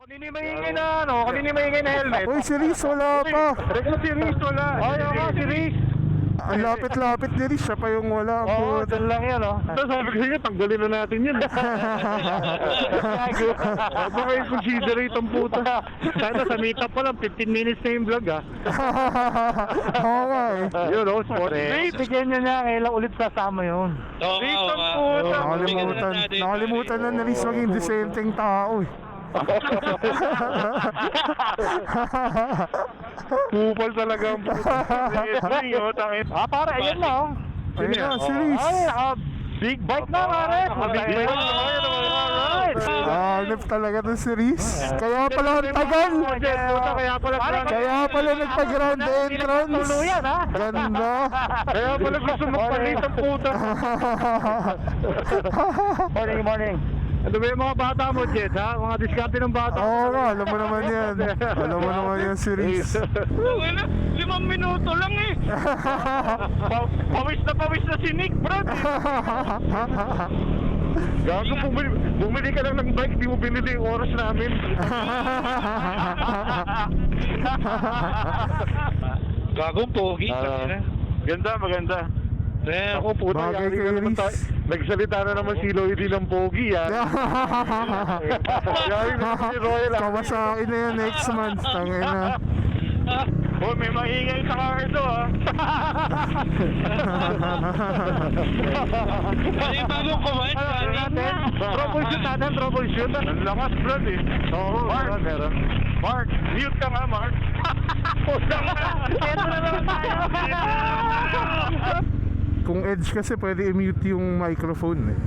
Kanina maingay na kanina maingay na helmet. Uy, si Riz, wala pa. Rex si Riz wala. Ayaw nga si Riz. Ang lapit-lapit ni Riz, siya pa yung wala. Oo, dyan lang yan Tapos sabi ko sige, tanggalin na natin yun. Baka i-considerate ang puta. Sana sa meetup pa lang, 15 minutes na yung vlog Oo nga eh. Yun sport. Wait, bigyan niya niya, kailan ulit sasama yun. Oo, Nakalimutan na ni Riz maging disenteng tao eh. Kupal talaga ang puta. Pare, ayan na Ayun na, si Riz. Big bike na, pare. Big bike. Hanip talaga to si Riz. Kaya pala ang tagal. Kaya pala nagpa-grand entrance. Tuluyan, ha? Ganda. Kaya pala gusto magpalit ang puta. Morning. Ano ba yung mga bata mo, Jet, ha? Mga diskarte ng bata. Oo nga, alam mo naman yan. Alam mo naman yan si Riz. 5 minuto lang eh. Pawis na si Nick, bro. Gago, bumili ka lang ng bike, di mo binili yung oras namin. Gagong pogi. Maganda. Ako puta, Bagay kay Riz. nagsalita na naman si Lloydie ng pogi, ha? Yari naman si Royal, ha? Kawasaki na yan next month. Tangin na. Oh, may maingay sa Cardo, ha? Ano yung bagong command? Troubleshoot. Ang lakas, Brad, eh. Oo, meron. Mark, mute ka nga, Mark. Ito na naman tayo. Kung Edge kasi pwede i-mute yung microphone eh.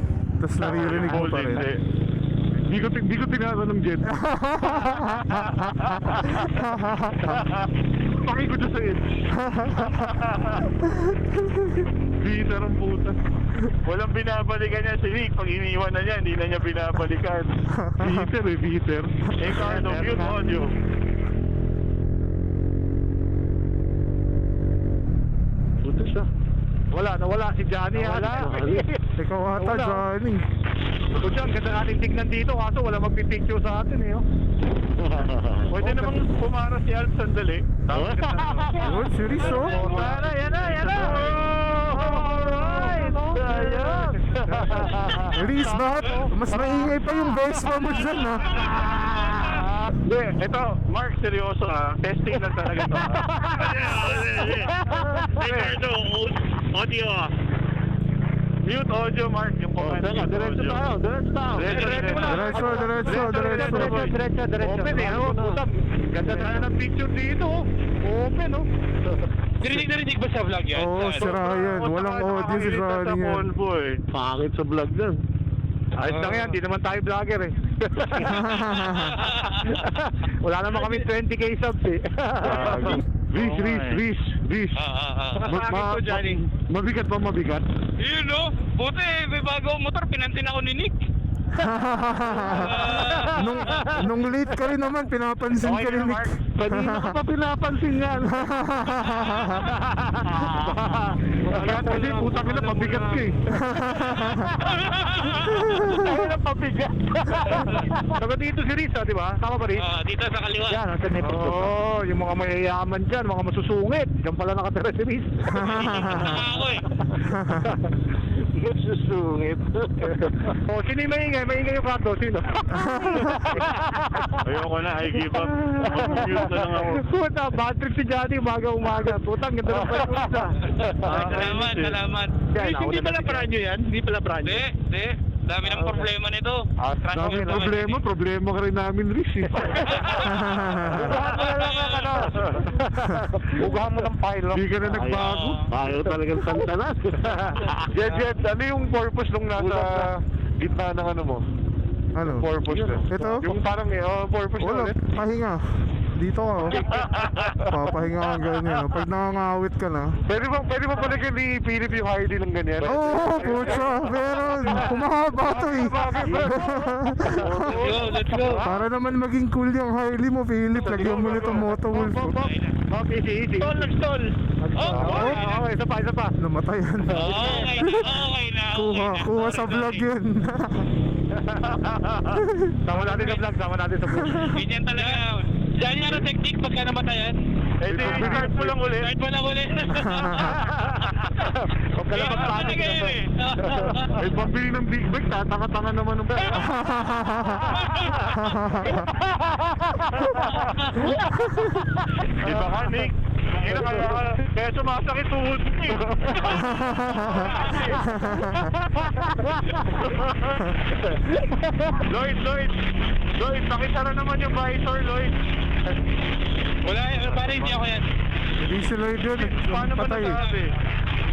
Tapos naririnig mo pa rin. Hindi ko tinatanong, Jet. Pakiko doon sa Edge. Bitter ang puta. Walang binabalikan niya si Rick. Pag iniwan na niya, hindi na niya binabalikan. Bitter. Cardo, mute audio. Puta siya. Nawala si Johnny. Ikaw ata, Johnny. So dyan, ganda natin tignan dito. Kaso wala magpipicture sa atin eh. Pwede namang pumara si Alp sandali. Yun, si Riz oh. Yan na. Alright. Ayan. Riz, bakit? Mas maingay pa yung Vespa mo dyan ha. Hindi, ito, Mark, seryoso ha. Testing lang talaga ito. Ricardo, audio. Mute audio, Mark, yung comment. Diretso tayo. Diretso. Open eh, puta. Ganda tayo ng picture dito. Open, Narinig ba sa vlog yan? Oo, sira yan. Walang audio si Johnny yan. Volvo eh. Pangit sa vlog yan. Ayos lang yan, di naman tayo vlogger eh. Wala naman kami 20k subs eh. Riz. Mabigat ba mabigat? Yun no? Buti, may bagong motor, pinantin ako ni Nick. nung late ka rin naman, pinapansin ka rin. Kanina ka pa pinapansin yan. Kasi putang ina, pabigat ka eh. Putang ina, pabigat. Saka dito si Riz, di ba? Tama ba Riz? Dito sa kaliwa. Yan, sa Nepal. Oo, yung mga mayayaman dyan, mga masusungit. Diyan pala nakatira si Riz. Ako eh. Masusungit. Oh, sino yung maingay? Maingay yung kato, sino? Ayoko na, I give up. Mag-mute na lang ako. Puta, bad trip si Johnny, umaga. Putang, ganda ng pagpunta. Salamat. Hindi pala brand nyo yan? Hindi pala brand nyo? Hindi. Dami ng problema nito. Dami ng problema ka rin namin, Riz eh. Ugahan mo na lang ang Ugahan mo ng pylon. Hindi ka na nagbago. Ayaw talagang santanas. Jet, ano yung purpose nung nasa gitna ng ano mo? Ano? Purpose na. Ito? Yung parang purpose na Wala, ulit. pahinga. Dito ka, oh. Papahinga ka ganyan, oh. Pag nakangawit ka na. Pwede ba pala ni Philip yung ID ng ganyan? Oo, putsa. Meron. Kumahaba to eh. Let's go. Para naman maging cool yung Harley mo, Philip. Lagyan mo nito Moto Wolf. Okay, easy. Stall, nag-stall. Okay, isa pa. Namatayan. Okay na. Kuha sa vlog yun. Sama natin sa vlog. Ganyan talaga. Diyan nga na technique pagka namatayan. Eh, di, start mo lang ulit. Start mo lang ulit. Huwag ka lang magpanik. Eh, pambili ng big bag, tatanga-tanga naman ng Di ba ka, Nick? Kaya sumasakit tuhod mo eh. Lloyd, pakisara naman yung visor, Lloyd. Wala, parang hindi ako yan. Hindi si Lloyd yun. Paano ba Nagpatay. nasabi?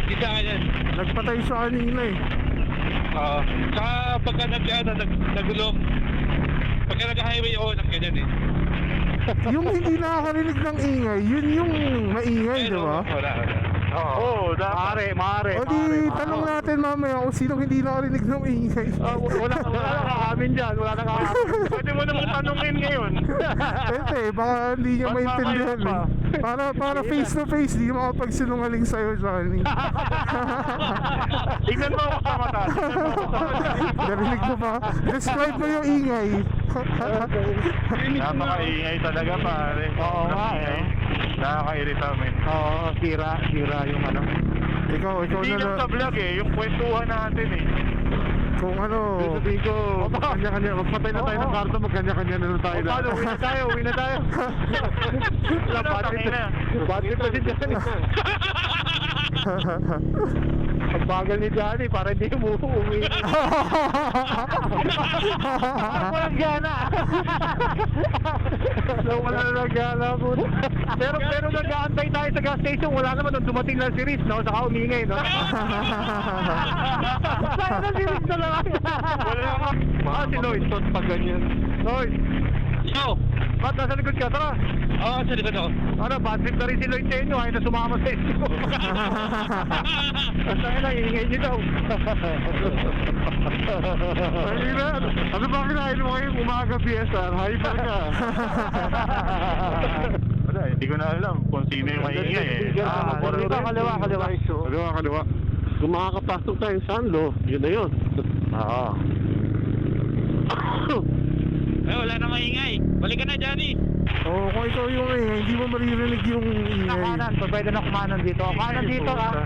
Hindi sa akin yan. Nagpatay siya kanina eh. Oo. Tsaka pagka nagulong, pagka nag-highway ako, nagganyan eh. Yung hindi nakakarinig ng ingay, yun yung maingay, di ba? Wala. Oo, maaari. O di, tanong natin mamaya kung sinong hindi nakarinig ng ingay. Wala nakaamin dyan, wala nakaamin. Pwede mo namang tanongin ngayon. Pwede, baka hindi nyo maintindihan eh. Para face to face, di makapagsinungaling sa'yo, Johnny. Tingnan mo ako sa mata. Narinig mo ba? Describe mo yung ingay. Napaka-ingay talaga, pare. Oo nga eh. Nakaka-irita, men. Oo, sira yung ano. Ikaw Hindi na lang sa vlog eh, yung kwentuhan natin eh. kung ano. Sabihin ko, kanya-kanya, magpatay na tayo ng karto, magkanya-kanya na lang tayo. Paano, uwi na tayo. Bad trip na si Johnny. Ang bagal ni Johnny, para hindi mo uwi. Walang gana. Wala na lang gana po. Pero nag-aantay tayo sa gas station, wala naman nung dumating lang si Riz, no? Saka umingay, no? Saan na si Riz na lang? Wala naman. Si Lloyd, pag ganyan. Lloyd, Yo! ba't nasa likod ka? Tara. Oo, sa likod ako. Ano, bad trip na rin si Lloyd sa inyo, ayaw na sumama sa inyo. Ang tayo na, iingay niyo daw. Ano ba kinain mo ngayong umaga, PSR? Hyper ka. Wala, hindi ko na alam kung sino yung maingay eh. Kaliwa. Kung makakapasok tayo sa Sanlo, yun na yun. Oo. Wala na maingay. Balik ka na, Johnny. Oo, kung ikaw yung ingay, hindi mo maririnig yung ingay. Kanan, pwede na kumanan dito. Kanan dito ha.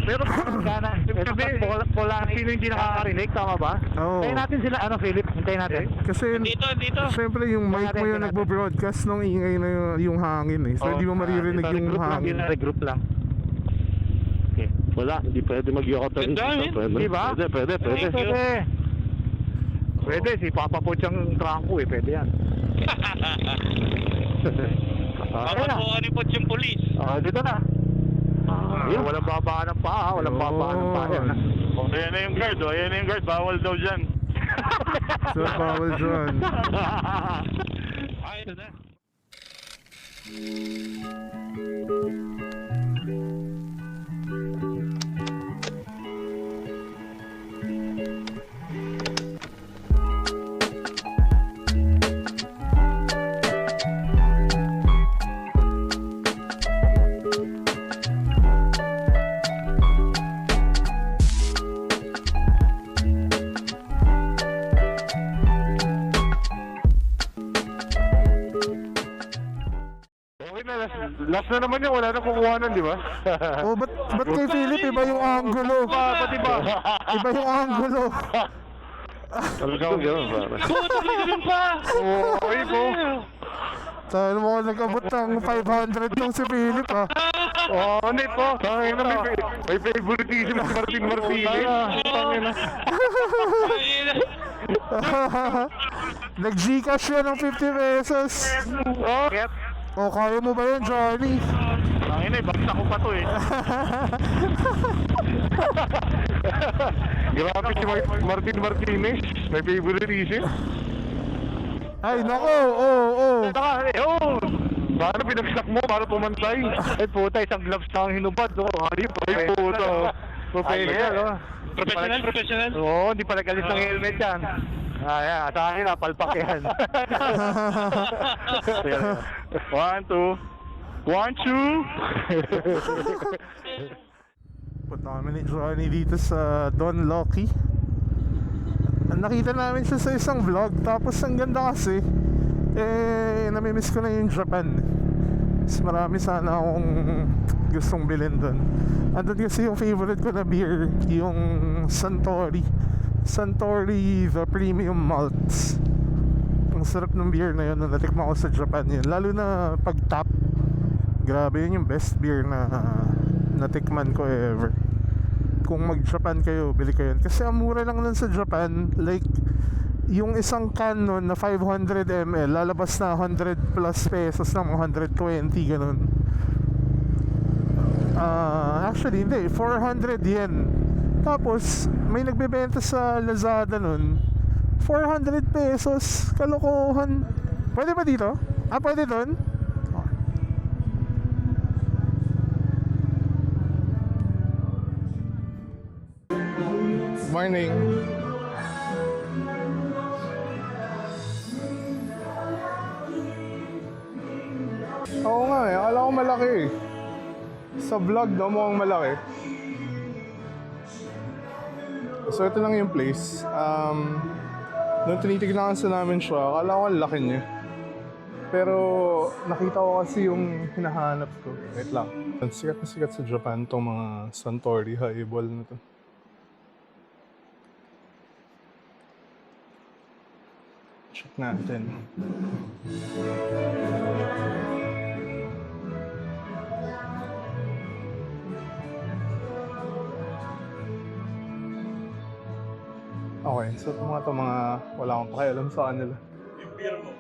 Pero kanan. Wala sino hindi nakakarinig, tama ba? Oo. Hintayin natin sila, ano Philip? Hintayin natin. Kasi Dito. siyempre yung mic mo yung nagbo-broadcast ng ingay na yung hangin eh. So hindi mo maririnig yung hangin. Regroup lang. Okay. Wala, hindi pwede mag-yokot. Ganda, Di ba? Pwede. Pwede, si Papa Poch ang trangko eh, pwede yan. Papabuhan ni Poch yung polis. Dito na. Walang babaan ng paa, walang babaan ng paa yan. Ayan na yung guard, bawal daw dyan. So bawal dyan. Ay, ito na. Last na naman yun, wala na kukuhanan, di ba? Oh, ba't kay Philip iba yung angulo? Ba't iba? Iba yung angulo. Talagang gano'n, pare. Ganun pa! Okay po. Tayo mo nag-abot ng 500 yung si Philip ah. Hindi po. Tangin na, may favoritism si Martin Martinez. Tangin na. Nag-Gcash yan ng 50 pesos. Oh, kaya mo ba yun, Johnny? Tangin na, bagsak ko pa to eh. Grabe si Martin Martinez. May favoritism. Ay, nako, oo. Paano pinagsak mo para pumantay? Ay puta, isang gloves na ang hinubad. Ay, puto. Professional, Professional. Oo, hindi pa nag-alis ng helmet yan. Sa akin, napalpak yan. 1, 2. 1, 2. Punta kami ni Johnny dito sa Don Loki. Nakita namin siya sa isang vlog. Tapos ang ganda kasi, namimiss ko na yung Japan. Mas marami sana akong gustong bilhin doon. Andun kasi yung favorite ko na beer, yung Suntory The Premium Malts. Ang sarap ng beer na yun nung natikman ko sa Japan yun. Lalo na pag tap, grabe yun yung best beer na natikman ko ever. Kung mag-Japan kayo, bili kayo yun. Kasi ang mura lang nun sa Japan, like yung isang can nun na 500 ml, lalabas na 100 plus pesos na, 120, ganun. Actually, hindi, 400 yen. Tapos, may nagbebenta sa Lazada nun, 400 pesos, kalokohan. Pwede ba dito? Pwede dun? Morning. Oo nga akala ko malaki eh. Sa vlog daw mukhang malaki. So ito lang yung place. Nung tinitignan sa namin siya, akala ko ang laki niya. Pero nakita ko kasi yung hinahanap ko. Wait lang. Sikat na sikat sa Japan tong mga Suntory highball na to. Check natin. Okay, so ito mga wala akong pakialam sa kanila. Yung beer mo?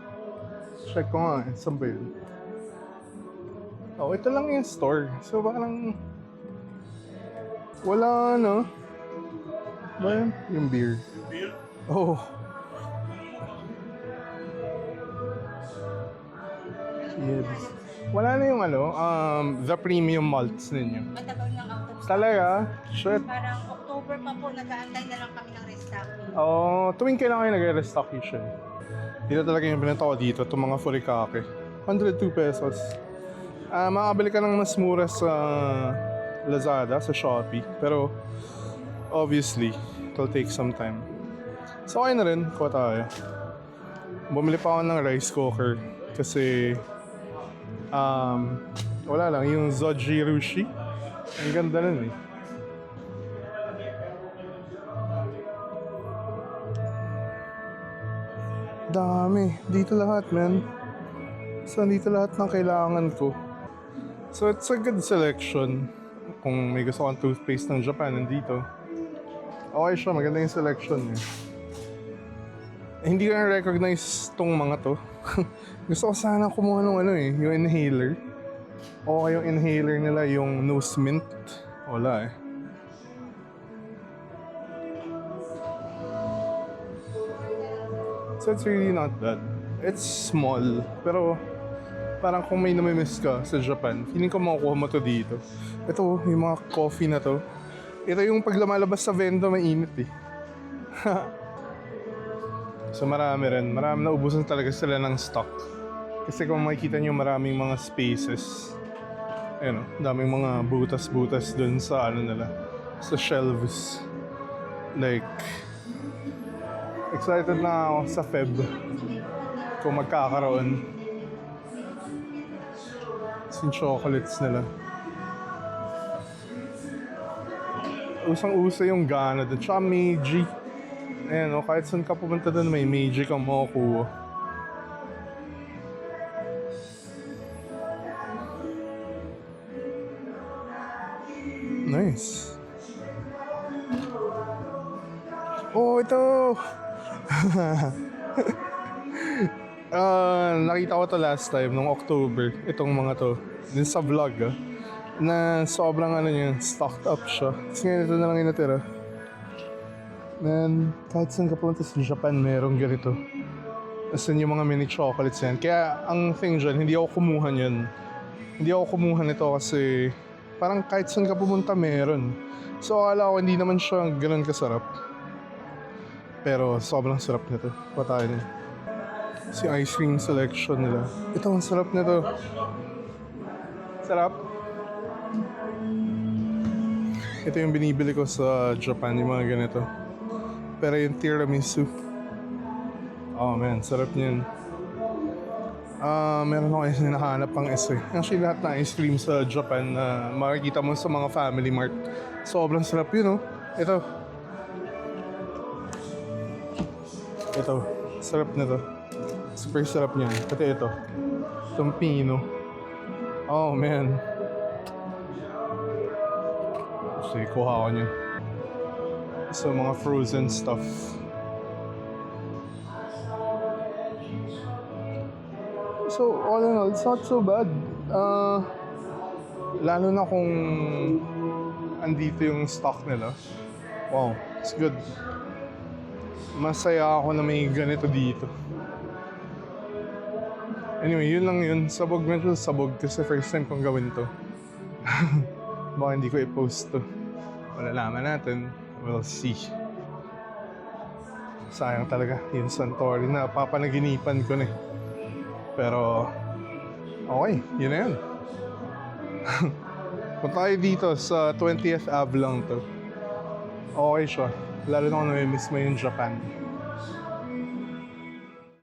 Check ko nga saan ba yun? Ito lang yung store. So parang wala ba yun? Yung beer. Beer? Oo. Yes. Wala na yung the premium malts ninyo. Matagal nang out of stock. Talaga? Shit. Parang October pa po, nag-aantay na lang kami ng restocking. Tuwing kailan kayo nag-restock usually? Dito talaga yung pinunta ko dito, itong mga furikake. 102 pesos. Makakabili ka ng mas mura sa Lazada, sa Shopee. Pero, obviously, it'll take some time. So, okay na rin, kuha tayo. Bumili pa ako ng rice cooker. Kasi, wala lang, yung Zoji Rushi. Ang ganda nun eh. Dami. Dito lahat, man. So, dito lahat ng kailangan ko. So, it's a good selection. Kung may gusto kang toothpaste ng Japan, nandito. Okay siya, maganda yung selection eh. Hindi ko na-recognize tong mga to. Gusto ko sana kumuha ng yung inhaler. Okay yung inhaler nila, yung nose mint. Wala eh. So it's really not bad. It's small, pero parang kung may namimiss ka sa Japan, feeling ko makukuha mo to dito. Ito, yung mga coffee na to. Ito yung pag lumalabas sa vendo, mainit eh. So marami rin. Marami na ubusan talaga sila ng stock. Kasi kung makikita nyo maraming mga spaces. Ayun o, daming mga butas-butas dun sa nila. Sa shelves. Like, excited na ako sa Feb. Kung magkakaroon. Yung chocolates nila. Usang-uso yung Gana dun. Tsaka Meiji. Ayan o, kahit saan ka pupunta dun, may Meiji kang makukuha. Nice. Oh, ito! Nakita ko to last time, nung October. Itong mga to. Din sa vlog na sobrang niya, stocked up siya. Kasi ngayon ito na lang yung natira. Man, kahit saan ka punta sa Japan, merong ganito. As in, yung mga mini chocolates yan. Kaya ang thing dyan, hindi ako kumuha yun. Hindi ako kumuha nito kasi parang kahit saan ka pumunta meron. So akala ko hindi naman siya ganun kasarap. Pero sobrang sarap nito. Patayin. Si ice cream selection nila. Ito, ang sarap nito. Sarap. Ito yung binibili ko sa Japan, yung mga ganito. Pero yung tiramisu. Oh man, sarap niyan. Meron ako kasi nakahanap pang isa. Actually, lahat na ice cream sa Japan na makikita mo sa mga Family Mart. Sobrang sarap yun, oh. Ito. Ito. Sarap na to. Super sarap niyan. Pati ito. Itong pino. Oh man. Sige, kuha ko niyan. So, mga frozen stuff. So, all in all, it's not so bad. Lalo na kung andito yung stock nila. Wow, it's good. Masaya ako na may ganito dito. Anyway, yun lang yun. Sabog, medyo sabog kasi first time kong gawin to. Baka hindi ko i-post to. Malalaman natin. We'll see. Sayang talaga yung Santorini na papanaginipan ko na eh. Pero, okay, yun na yun. Punta tayo dito sa 20th Ave lang to. Okay siya. Lalo na kung nami-miss mo yung Japan.